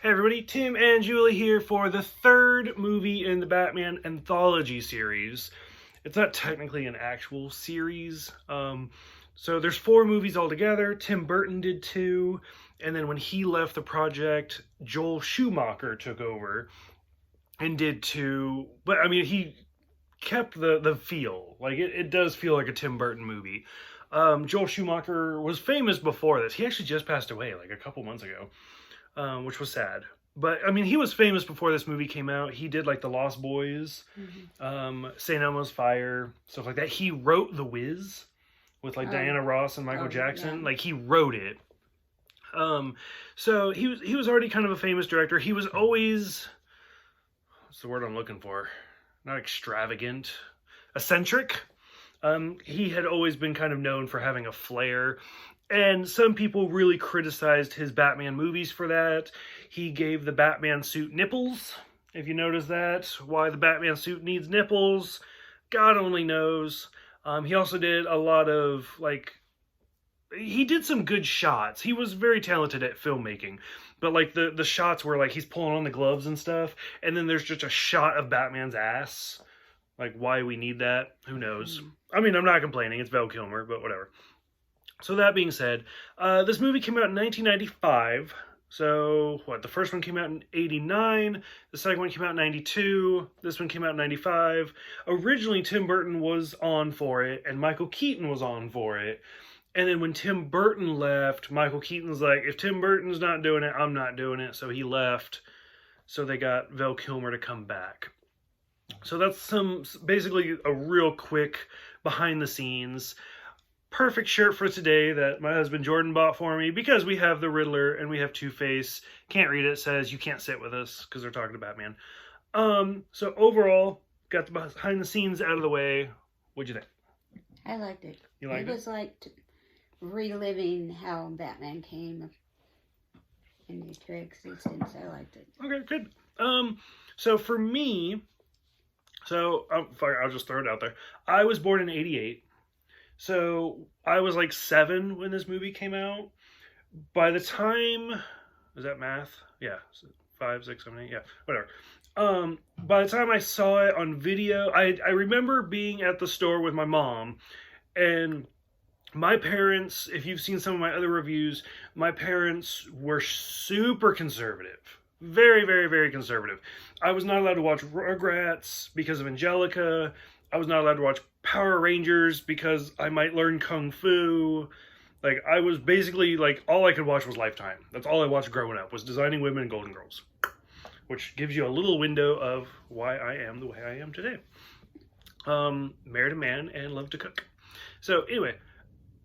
Hey everybody, Tim and Julie here for the third movie in the Batman anthology series. It's not technically an actual series. So there's four movies altogether. Tim Burton did two, and then when he left the project, Joel Schumacher took over and did two. But I mean, he kept the feel. Like it does feel like a Tim Burton movie. Joel Schumacher was famous before this. He actually just passed away like a couple months ago. Which was sad. But I mean, he was famous before this movie came out. He did like The Lost Boys, St. Elmo's Fire, stuff like that. He wrote The Wiz with like Diana Ross and Michael Jackson. Yeah. Like he wrote it. So he was already kind of a famous director. He was always, what's the word I'm looking for? Not extravagant, eccentric. He had always been kind of known for having a flair. And some people really criticized his Batman movies for that. He gave the Batman suit nipples, if you notice that. Why the Batman suit needs nipples, God only knows. He also did a lot of, like, he did some good shots. He was very talented at filmmaking. But, like, the shots where, like, he's pulling on the gloves and stuff, and then there's just a shot of Batman's ass. Like, why we need that, who knows. I mean, I'm not complaining. It's Val Kilmer, but whatever. So that being said, this movie came out in 1995. So, the first one came out in 89, the second one came out in 92, this one came out in 95. Originally, Tim Burton was on for it, and Michael Keaton was on for it. And then when Tim Burton left, Michael Keaton's like, if Tim Burton's not doing it, I'm not doing it. So he left. So they got Val Kilmer to come back. So that's basically a real quick behind the scenes. Perfect shirt for today that my husband Jordan bought for me because we have the Riddler and we have Two-Face. Can't read it. It says you can't sit with us because they're talking to Batman. So overall, got the behind the scenes out of the way. What'd you think? I liked it. You liked it? It was like reliving how Batman came in the Trixie since I liked it. Okay, good. So for me, I'll just throw it out there. I was born in 88. So I was like 7 when this movie came out. By the time, is that math? Yeah, 5, 6, 7, 8, yeah, whatever. By the time I saw it on video, I remember being at the store with my mom, and my parents, if you've seen some of my other reviews, my parents were super conservative. Very, very, very conservative. I was not allowed to watch Rugrats because of Angelica. I was not allowed to watch Power Rangers because I might learn Kung Fu. Like, I was basically, like, all I could watch was Lifetime. That's all I watched growing up, was Designing Women and Golden Girls. Which gives you a little window of why I am the way I am today. Married a man and love to cook. So, anyway,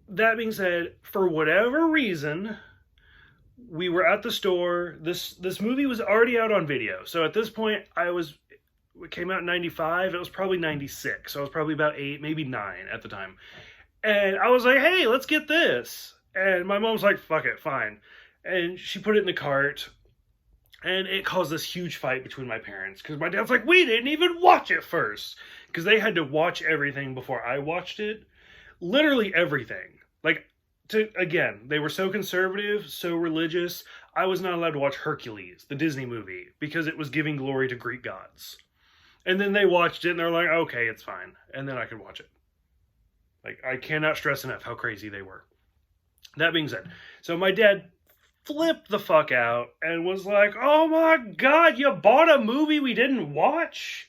that being said, for whatever reason, we were at the store. This movie was already out on video. So, at this point, it came out in 95. It was probably 96. So I was probably about 8, maybe 9 at the time. And I was like, hey, let's get this. And my mom's like, fuck it, fine. And she put it in the cart. And it caused this huge fight between my parents. Because my dad's like, we didn't even watch it first. Because they had to watch everything before I watched it. Literally everything. Again, they were so conservative, so religious. I was not allowed to watch Hercules, the Disney movie. Because it was giving glory to Greek gods. And then they watched it and they're like, okay, it's fine. And then I could watch it. Like, I cannot stress enough how crazy they were. That being said, so my dad flipped the fuck out and was like, oh my God, you bought a movie we didn't watch?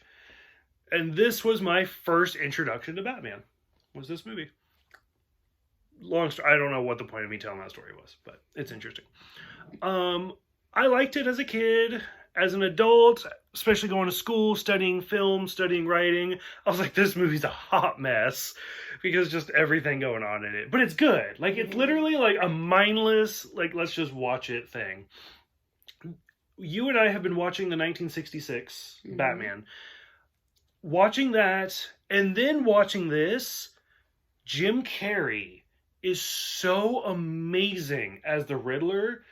And this was my first introduction to Batman, was this movie. Long story, I don't know what the point of me telling that story was, but it's interesting. I liked it as a kid. As an adult, especially going to school, studying film, studying writing, I was like, this movie's a hot mess because just everything going on in it. But it's good. Like, it's literally like a mindless, like, let's just watch it thing. You and I have been watching the 1966 Batman. Watching that and then watching this, Jim Carrey is so amazing as the Riddler.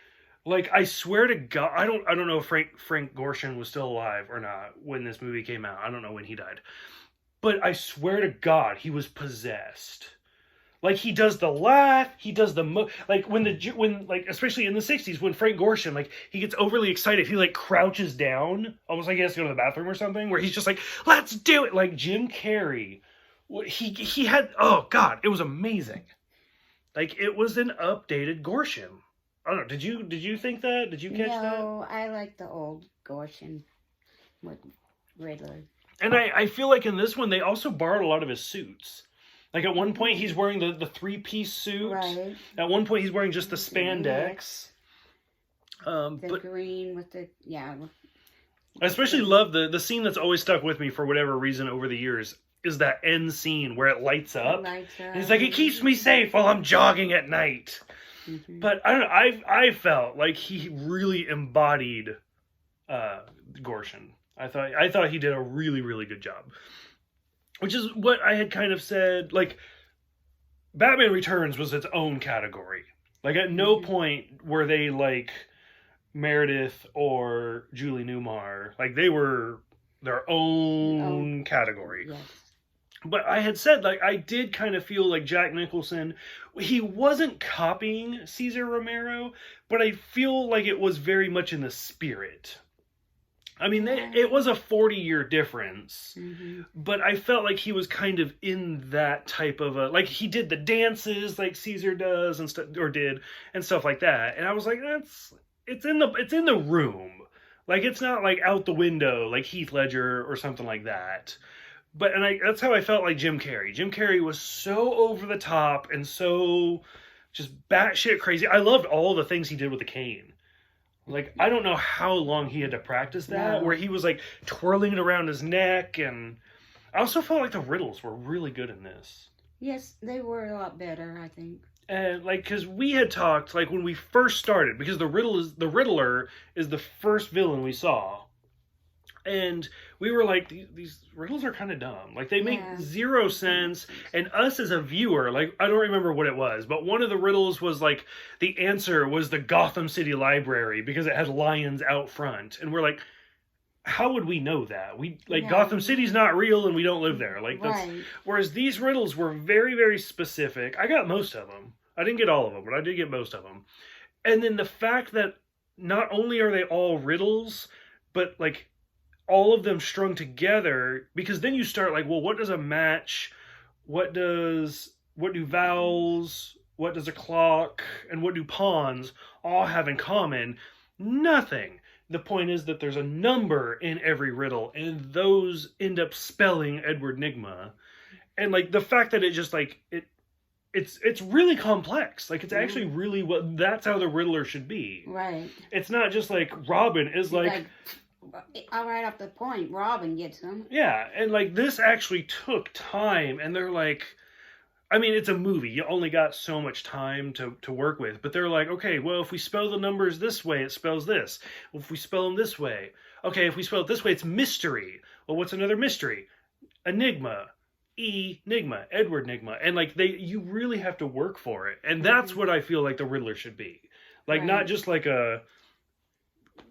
Like, I swear to God, I don't know if Frank Gorshin was still alive or not when this movie came out. I don't know when he died. But I swear to God, he was possessed. Like, he does the laugh, he does the like when like especially in the 60s when Frank Gorshin, like, he gets overly excited, he like crouches down almost like he has to go to the bathroom or something, where he's just like, let's do it. Like, Jim Carrey, he had, oh god, it was amazing. Like, it was an updated Gorshin. I don't know, did you think that? Did you catch that? No, I like the old Gorshin with Riddler. And I feel like in this one they also borrowed a lot of his suits. Like, at one point he's wearing the three-piece suit. Right. At one point he's wearing just the spandex. The green with the, yeah. I especially love the scene that's always stuck with me for whatever reason over the years is that end scene where it lights up. And it's like, it keeps me safe while I'm jogging at night. Mm-hmm. But I don't know, I felt like he really embodied Gorshin. I thought he did a really, really good job. Which is what I had kind of said, like, Batman Returns was its own category. Like, at no point were they like Meredith or Julie Newmar. Like, they were their own category. Yes. But I had said, like, I did kind of feel like Jack Nicholson, he wasn't copying Cesar Romero, but I feel like it was very much in the spirit. I mean, it was a 40-year difference, but I felt like he was kind of in that type of a, like, he did the dances like Caesar does and stuff like that, and I was like, it's in the room, like, it's not like out the window like Heath Ledger or something like that. But that's how I felt like Jim Carrey. Jim Carrey was so over the top and so just batshit crazy. I loved all the things he did with the cane. Like, I don't know how long he had to practice that, where he was, like, twirling it around his neck, and I also felt like the riddles were really good in this. Yes, they were a lot better, I think. And, like, because we had talked, like, when we first started, because the Riddler is the first villain we saw, and we were like, these riddles are kind of dumb. Like, they make zero sense. And us as a viewer, like, I don't remember what it was, but one of the riddles was, like, the answer was the Gotham City Library because it had lions out front. And we're like, how would we know that? Gotham City's not real and we don't live there. Like, that's, whereas these riddles were very, very specific. I got most of them. I didn't get all of them, but I did get most of them. And then the fact that not only are they all riddles, but, like, all of them strung together, because then you start like, well, what does a match, what do vowels, what does a clock, and what do pawns all have in common? Nothing. The point is that there's a number in every riddle, and those end up spelling Edward Nygma. And, like, the fact that it just, like, it's really complex. Like, it's actually really that's how the Riddler should be. Right. It's not just like Robin is like all right off the point, Robin gets them. Yeah, and, like, this actually took time, and they're like, I mean, it's a movie. You only got so much time to work with, but they're like, okay, well, if we spell the numbers this way, it spells this. Well, if we spell them this way, okay, if we spell it this way, it's mystery. Well, what's another mystery? Enigma. Enigma. Edward Nygma. And, like, you really have to work for it, and that's what I feel like the Riddler should be. Like, not just like a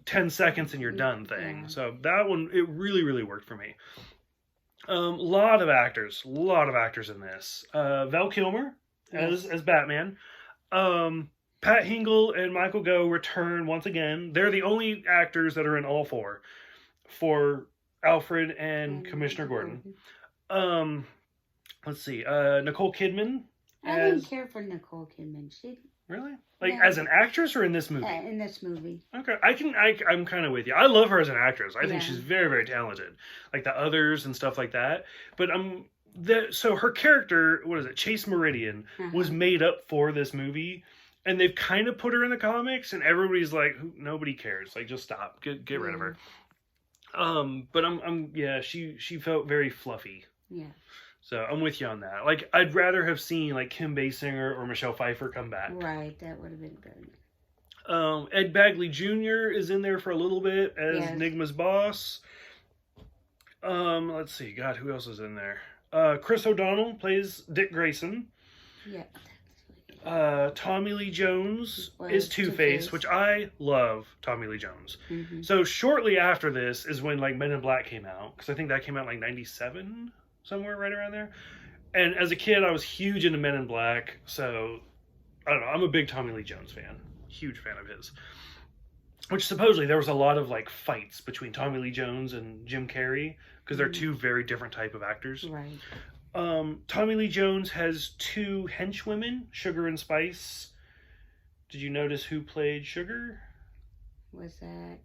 10 seconds and you're done thing. Yeah. So that one, it really, really worked for me. Lot of actors in this. Val Kilmer as Batman. Pat Hingle and Michael Gough return once again. They're the only actors that are in all four for Alfred and Commissioner Gordon. Let's see. Nicole Kidman. I didn't care for Nicole Kidman. Really? Like, as an actress or in this movie? In this movie. Okay. I'm kind of with you. I love her as an actress. I think she's very, very talented. Like the Others and stuff like that. But so her character, what is it? Chase Meridian was made up for this movie. And they've kind of put her in the comics, and everybody's like, nobody cares. Like, just stop. Get rid of her. But she felt very fluffy. Yeah. So I'm with you on that. Like, I'd rather have seen, like, Kim Basinger or Michelle Pfeiffer come back. Right, that would have been good. Ed Bagley Jr. is in there for a little bit as Nygma's boss. Let's see. God, who else is in there? Chris O'Donnell plays Dick Grayson. Yeah. Tommy Lee Jones is Two-Face, which I love Tommy Lee Jones. Mm-hmm. So shortly after this is when, like, Men in Black came out, because I think that came out, like, 97, somewhere right around there. And as a kid, I was huge into Men in Black, so I don't know. I'm a big Tommy Lee Jones fan, huge fan of his. Which supposedly there was a lot of like fights between Tommy Lee Jones and Jim Carrey because they're two very different type of actors. Right. Tommy Lee Jones has two henchwomen, Sugar and Spice. Did you notice who played Sugar? Was that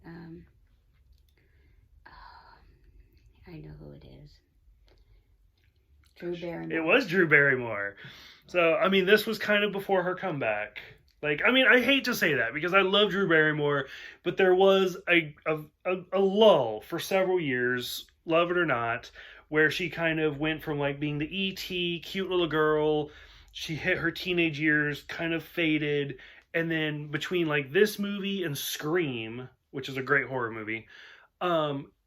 I know who it is. Drew Barrymore. It was Drew Barrymore. So, I mean, this was kind of before her comeback. Like, I mean, I hate to say that because I love Drew Barrymore, but there was a lull for several years, love it or not, where she kind of went from like being the E.T. cute little girl, she hit her teenage years, kind of faded, and then between like this movie and Scream, which is a great horror movie,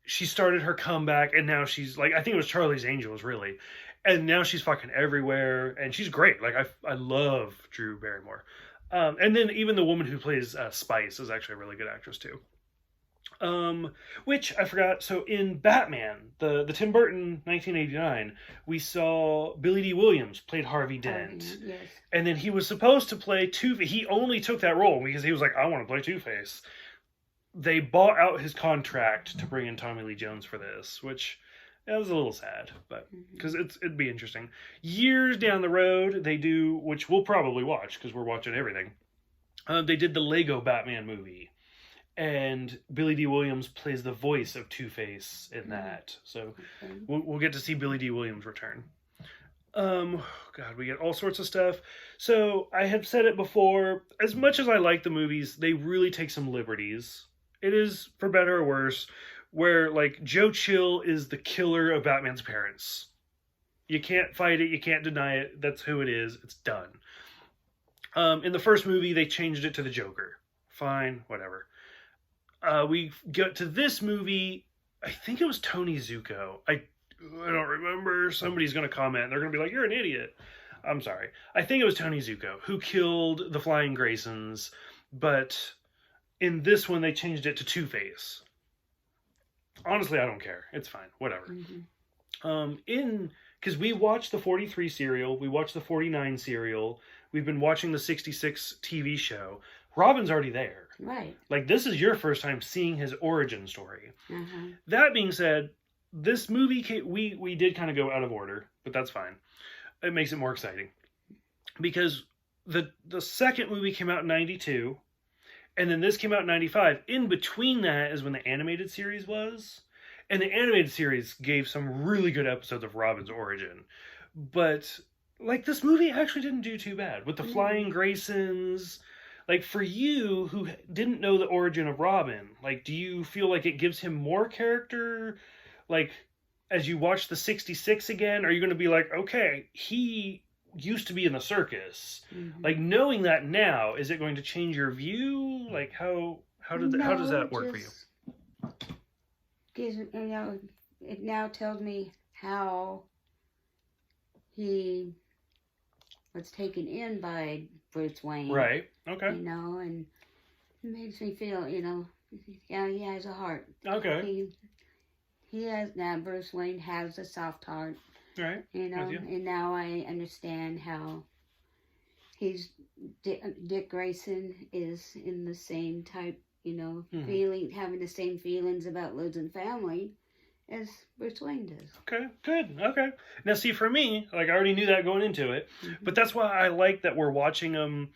she started her comeback, and now she's like, I think it was Charlie's Angels, really. And now she's fucking everywhere, and she's great. Like, I love Drew Barrymore. And then even the woman who plays Spice is actually a really good actress, too. Which, I forgot, so in Batman, the Tim Burton 1989, we saw Billy D. Williams played Harvey Dent. Yes. And then he was supposed to play Two-Face. He only took that role because he was like, I want to play Two-Face. They bought out his contract to bring in Tommy Lee Jones for this, which that was a little sad, but because it'd be interesting. Years down the road, they do, which we'll probably watch because we're watching everything. They did the Lego Batman movie, and Billy D. Williams plays the voice of Two-Face in that. So we'll get to see Billy D. Williams return. God, we get all sorts of stuff. So I have said it before, as much as I like the movies, they really take some liberties. It is, for better or worse, where, like, Joe Chill is the killer of Batman's parents. You can't fight it, you can't deny it, that's who it is, it's done. In the first movie, they changed it to the Joker. Fine, whatever. We get to this movie, I think it was Tony Zuko. I don't remember, somebody's going to comment, they're going to be like, you're an idiot. I'm sorry. I think it was Tony Zuko, who killed the Flying Graysons, but in this one, they changed it to Two-Face. Honestly, I don't care. It's fine. Whatever. Because we watched the 43 serial, we watched the 49 serial, we've been watching the 66 TV show. Robin's already there. Right. Like, this is your first time seeing his origin story. That being said, this movie, we did kind of go out of order, but that's fine. It makes it more exciting. Because the second movie came out in 92, and then this came out in 95. In between that is when the animated series was. And the animated series gave some really good episodes of Robin's origin. But, like, this movie actually didn't do too bad. With the Flying Graysons, like, for you who didn't know the origin of Robin, like, do you feel like it gives him more character? Like, as you watch the 66 again, are you going to be like, okay, he used to be in the circus. Like, knowing that now, is it going to change your view? Like, how does that work for you? Gives, it now tells me how he was taken in by Bruce Wayne. Right. Okay. And it makes me feel, yeah, he has a heart. Okay. He has, now Bruce Wayne has a soft heart. Right. And now I understand how Dick Grayson is in the same type, feeling, having the same feelings about losing family as Bruce Wayne does. Okay, good. Okay. Now, see, for me, like, I already knew that going into it, but that's why I like that we're watching them,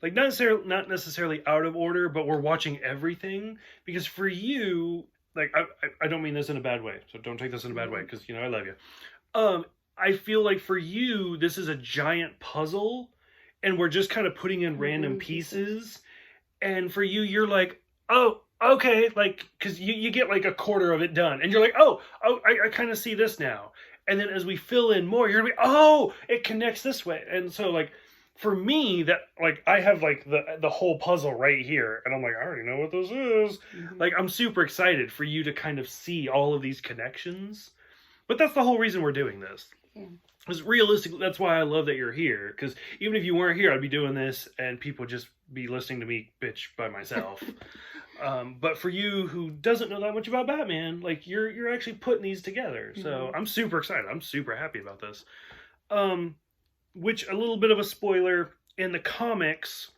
like, not necessarily out of order, but we're watching everything, because for you, like, I don't mean this in a bad way, so don't take this in a bad way, because, I love you. I feel like for you, this is a giant puzzle, and we're just kind of putting in random pieces, and for you, you're like, oh, okay, like, because you get like a quarter of it done, and you're like, I kind of see this now, and then as we fill in more, you're gonna be, oh, it connects this way, and so, like, for me, that, like, I have, like, the whole puzzle right here, and I'm like, I already know what this is. Like, I'm super excited for you to kind of see all of these connections. But that's the whole reason we're doing this. Yeah. Because realistically, that's why I love that you're here. Because even if you weren't here, I'd be doing this, and people would just be listening to me bitch by myself. But for you who doesn't know that much about Batman, like, you're actually putting these together. So I'm super excited. I'm super happy about this. Which, a little bit of a spoiler, in the comics,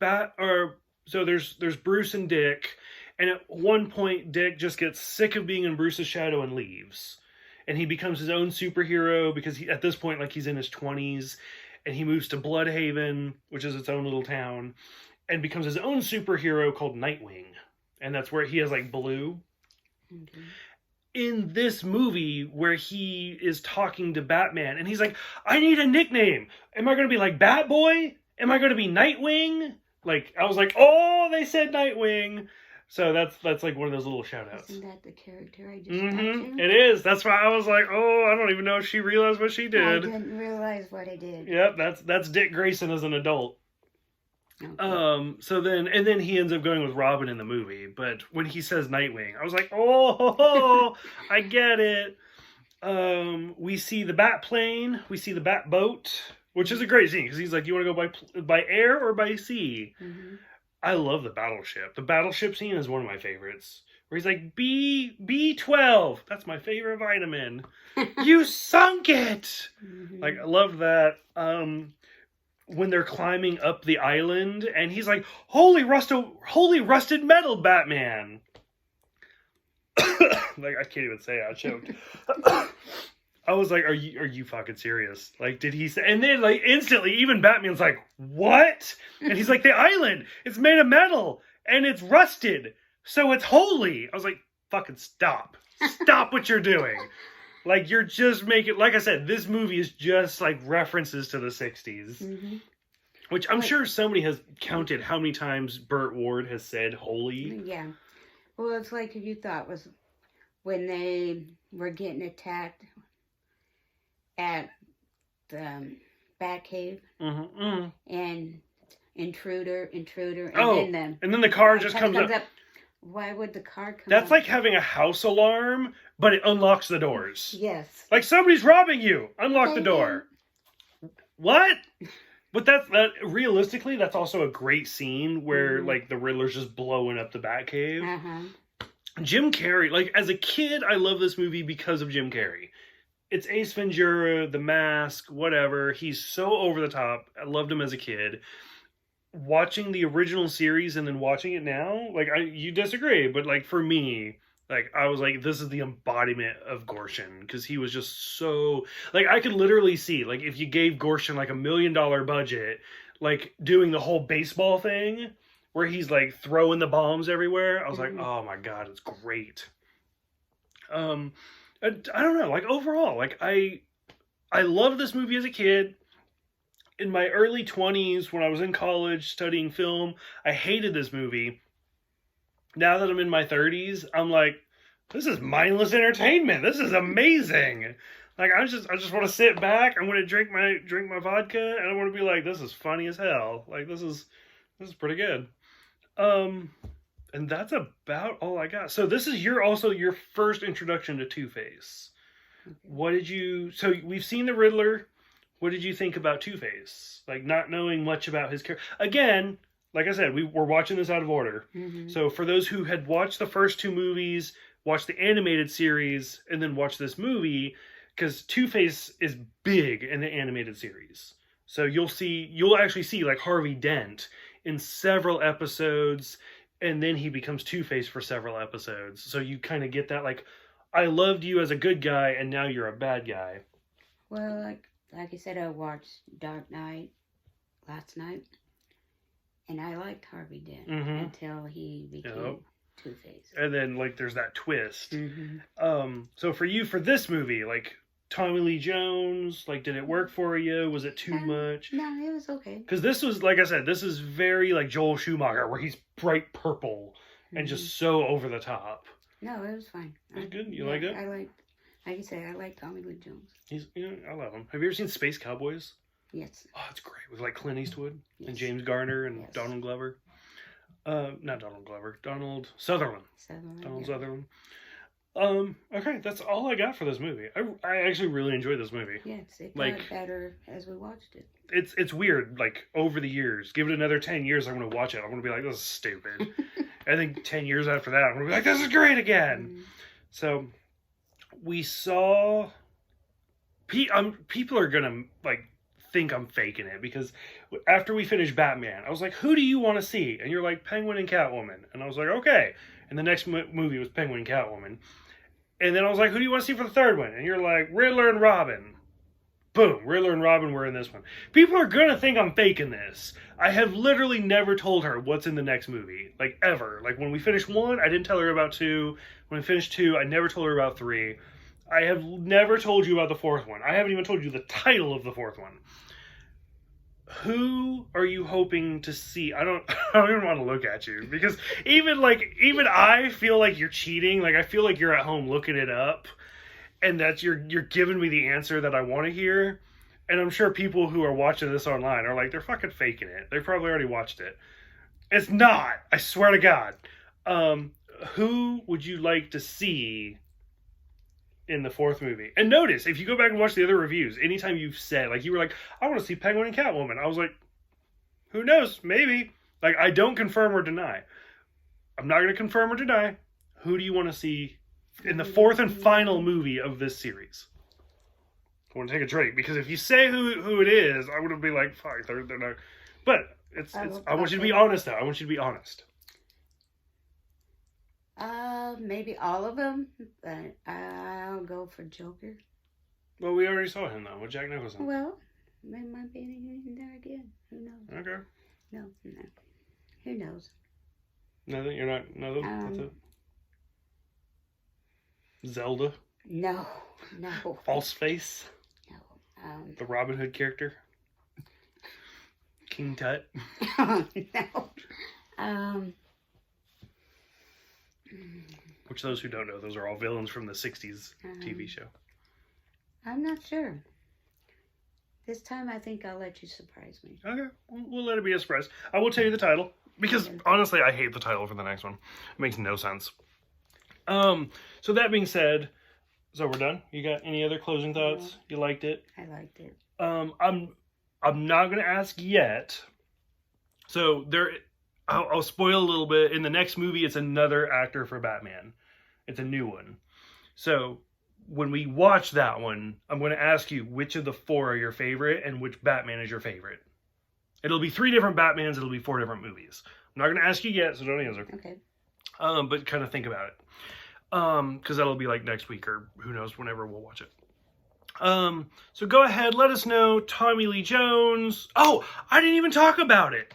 so there's Bruce and Dick, and at one point Dick just gets sick of being in Bruce's shadow and leaves, and he becomes his own superhero because at this point, like, he's in his 20s, and he moves to Bloodhaven, which is its own little town, and becomes his own superhero called Nightwing, and that's where he has, like, blue. Okay. In this movie where he is talking to Batman and he's like, I need a nickname. Am I going to be like Batboy? Am I going to be Nightwing? Like, I was like, oh, they said Nightwing. So that's like one of those little shout outs. Isn't that the character I just talked to? It is. That's why I was like, oh, I don't even know if she realized what she did. I didn't realize what I did. Yep, that's Dick Grayson as an adult. Okay. So then he ends up going with Robin in the movie, but when he says Nightwing, I was like, oh, I get it. We see the bat plane, we see the bat boat, which is a great scene because he's like, you want to go by air or by sea? Mm-hmm. I love the battleship. The battleship scene is one of my favorites. Where he's like, B12, that's my favorite vitamin. You sunk it. Mm-hmm. Like, I love that. When they're climbing up the island, and he's like, holy rusted metal, Batman. Like, I can't even say it, I choked. I was like, are you fucking serious? Like, did he say? And then, like, instantly, even Batman's like, what? And he's like, the island, it's made of metal, and it's rusted, so it's holy. I was like, fucking stop what you're doing. Like, you're just making, like I said, this movie is just like references to the 60s. Mm-hmm. Which I'm sure somebody has counted how many times Burt Ward has said holy. Yeah. Well, it's like you thought was when they were getting attacked at the Batcave and intruder, and then the car just comes up. Why would the car come That's up? like having a house alarm, but it unlocks the doors. Yes. Like, somebody's robbing you. Unlock the door. What? But realistically, that's also a great scene where, like, the Riddler's just blowing up the Batcave. Uh-huh. Jim Carrey, like, as a kid, I love this movie because of Jim Carrey. It's Ace Ventura, The Mask, whatever. He's so over the top. I loved him as a kid. Watching the original series and then watching it now, like, you disagree, but, like, for me, like, I was like, this is the embodiment of Gorshin, because he was just so, like, I could literally see, like, if you gave Gorshin, like, $1 million budget, like, doing the whole baseball thing, where he's, like, throwing the bombs everywhere, I was like, oh my god, it's great. I don't know, like, overall, like, I loved this movie as a kid. In my early 20s, when I was in college studying film, I hated this movie. Now that I'm in my 30s, I'm like, this is mindless entertainment. This is amazing. Like, I just want to sit back. I want to drink my vodka, and I want to be like, this is funny as hell. Like, this is pretty good. And that's about all I got. So this is your first introduction to Two-Face. So we've seen the Riddler. What did you think about Two-Face? Like, not knowing much about his character. Again, like I said, we're watching this out of order. Mm-hmm. So for those who had watched the first two movies, watched the animated series, and then watched this movie, because Two-Face is big in the animated series. So you'll actually see, like, Harvey Dent in several episodes, and then he becomes Two-Face for several episodes. So you kind of get that, like, I loved you as a good guy, and now you're a bad guy. Well, like I said, I watched Dark Knight last night, and I liked Harvey Dent until he became Two-Face. And then, like, there's that twist. So for you, for this movie, like, Tommy Lee Jones, like, did it work for you? Was it too much? No, it was okay. Because this was, like I said, this is very, like, Joel Schumacher, where he's bright purple and just so over the top. No, it was fine. It was good? You like it? Like you say, I like Tommy Lee Jones. I love him. Have you ever seen Space Cowboys? Yes. Oh, it's great. With, like, Clint Eastwood and James Garner and Donald Glover. Not Donald Glover. Donald Sutherland. Sutherland. Okay, that's all I got for this movie. I actually really enjoyed this movie. Yes, it got better as we watched it. It's weird, like, over the years. Give it another 10 years, I'm going to watch it. I'm going to be like, this is stupid. I think 10 years after that, I'm going to be like, this is great again. So, we saw people are gonna like think I'm faking it, because after we finished Batman, I was like, who do you want to see? And you're like, Penguin and Catwoman. And I was like, okay. And the next movie was Penguin and Catwoman. And then I was like, who do you want to see for the third one? And you're like, Riddler and Robin. Boom, Riddler and Robin were in this one. People are gonna think I'm faking this. I have literally never told her what's in the next movie, like ever. Like when we finished 1, I didn't tell her about 2. When we finished 2, I never told her about 3. I have never told you about the 4th one. I haven't even told you the title of the 4th one. Who are you hoping to see? I don't even want to look at you, because even I feel like you're cheating. Like I feel like you're at home looking it up, and that you're giving me the answer that I want to hear. And I'm sure people who are watching this online are like, they're fucking faking it. They probably already watched it. It's not. I swear to God. Who would you like to see in the 4th movie? And notice, if you go back and watch the other reviews, anytime you've said, like, you were like, I want to see Penguin and Catwoman, I was like, who knows? Maybe. Like, I don't confirm or deny. I'm not going to confirm or deny. Who do you want to see in the 4th and final movie of this series? I want to take a drink, because if you say who it is, I would be like, fuck, they're not. But I want you to be honest, though. I want you to be honest. Maybe all of them, but I'll go for Joker. Well, we already saw him, though, with Jack Nicholson. Well, they might be in there again. Who knows? Okay. No. Who knows? Nothing? You're not? Nothing? That's it? Zelda? No. False Face? No. The Robin Hood character? King Tut? No. Which, those who don't know, those are all villains from the 60s TV show. I'm not sure. This time I think I'll let you surprise me. Okay, we'll let it be a surprise. I will tell you the title, because honestly I hate the title for the next one. It makes no sense. So that being said, so we're done. You got any other closing thoughts? You liked it? I liked it. I'm not going to ask yet. So I'll spoil a little bit. In the next movie, it's another actor for Batman. It's a new one. So when we watch that one, I'm going to ask you which of the 4 are your favorite and which Batman is your favorite. It'll be 3 different Batmans. It'll be 4 different movies. I'm not going to ask you yet, so don't answer. Okay. But kind of think about it. Because that'll be like next week, or who knows, whenever we'll watch it. So go ahead, let us know. Tommy Lee Jones. Oh, I didn't even talk about it.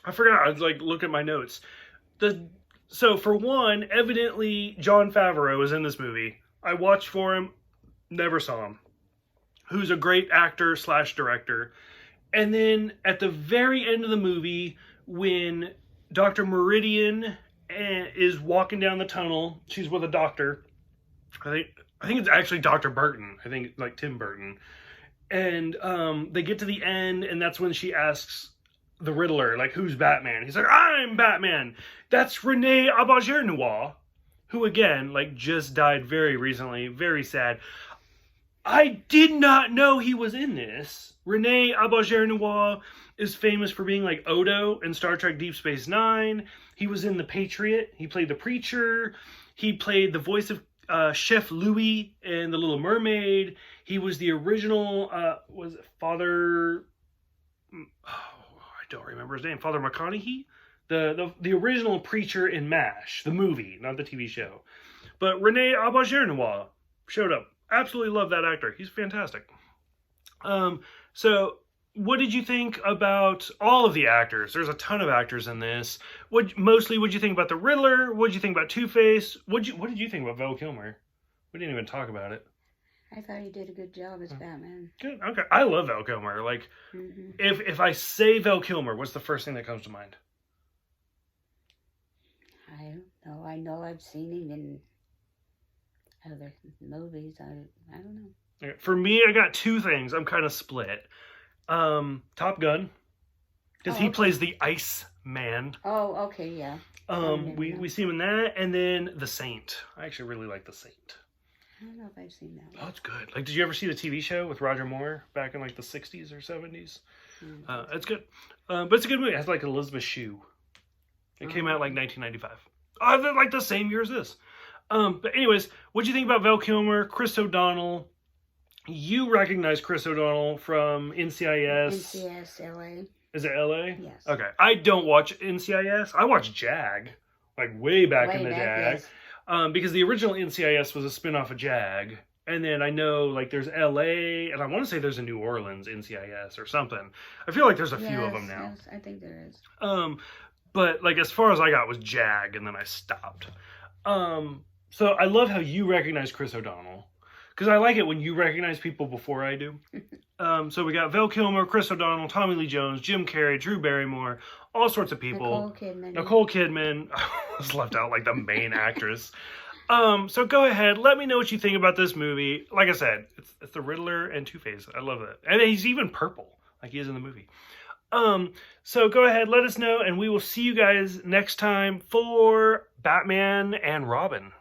I forgot. I was like, look at my notes. So for one, evidently Jon Favreau is in this movie. I watched for him, never saw him. Who's a great actor / director. And then at the very end of the movie, when Dr. Meridian is walking down the tunnel, she's with a doctor. I think it's actually Dr. Burton. I think like Tim Burton. And they get to the end, and that's when she asks the Riddler, like, who's Batman? He's like, I'm Batman. That's Rene Auberjonois, who again, like, just died very recently. Very sad. I did not know he was in this. Rene Auberjonois is famous for being like Odo in Star Trek Deep Space Nine. He was in The Patriot. He played the preacher. He played the voice of Chef Louis in The Little Mermaid. He was the original, was it Father... I don't remember his name. Father McConaughey? The original preacher in MASH, the movie, not the TV show. But Rene Auberjonois showed up. Absolutely love that actor. He's fantastic. So what did you think about all of the actors? There's a ton of actors in this. What'd you think about the Riddler? What'd you think about Two-Face? What did you think about Val Kilmer? We didn't even talk about it. I thought he did a good job as Batman. Good. Okay. I love Val Kilmer. Like, if I say Val Kilmer, what's the first thing that comes to mind? I don't know. I know I've seen him in other movies. I don't know. For me, I got 2 things. I'm kind of split. Top Gun, because he plays the Ice Man. Oh, okay, yeah. We see him in that, and then The Saint. I actually really like The Saint. I don't know if I've seen that one. Oh, it's good. Like, did you ever see the TV show with Roger Moore back in like the 60s or 70s? It's good. But it's a good movie. It has like Elizabeth Shue. It came out like 1995. Like the same year as this. But anyways, what'd you think about Val Kilmer, Chris O'Donnell, you recognize Chris O'Donnell from NCIS. NCIS LA. Is it LA? Yes. Okay. I don't watch NCIS. I watch JAG, like way back in the JAG. Yes. Because the original NCIS was a spinoff of JAG. And then I know, like, there's LA, and I want to say there's a New Orleans NCIS or something. I feel like there's a few of them now. Yes, I think there is. But, like, as far as I got was JAG, and then I stopped. So I love how you recognize Chris O'Donnell. Because I like it when you recognize people before I do. So we got Val Kilmer, Chris O'Donnell, Tommy Lee Jones, Jim Carrey, Drew Barrymore, all sorts of people. Nicole Kidman. I was left out like the main actress. So go ahead, let me know what you think about this movie. Like I said, it's the Riddler and Two-Face. I love it. And he's even purple, like he is in the movie. So go ahead, let us know, and we will see you guys next time for Batman and Robin.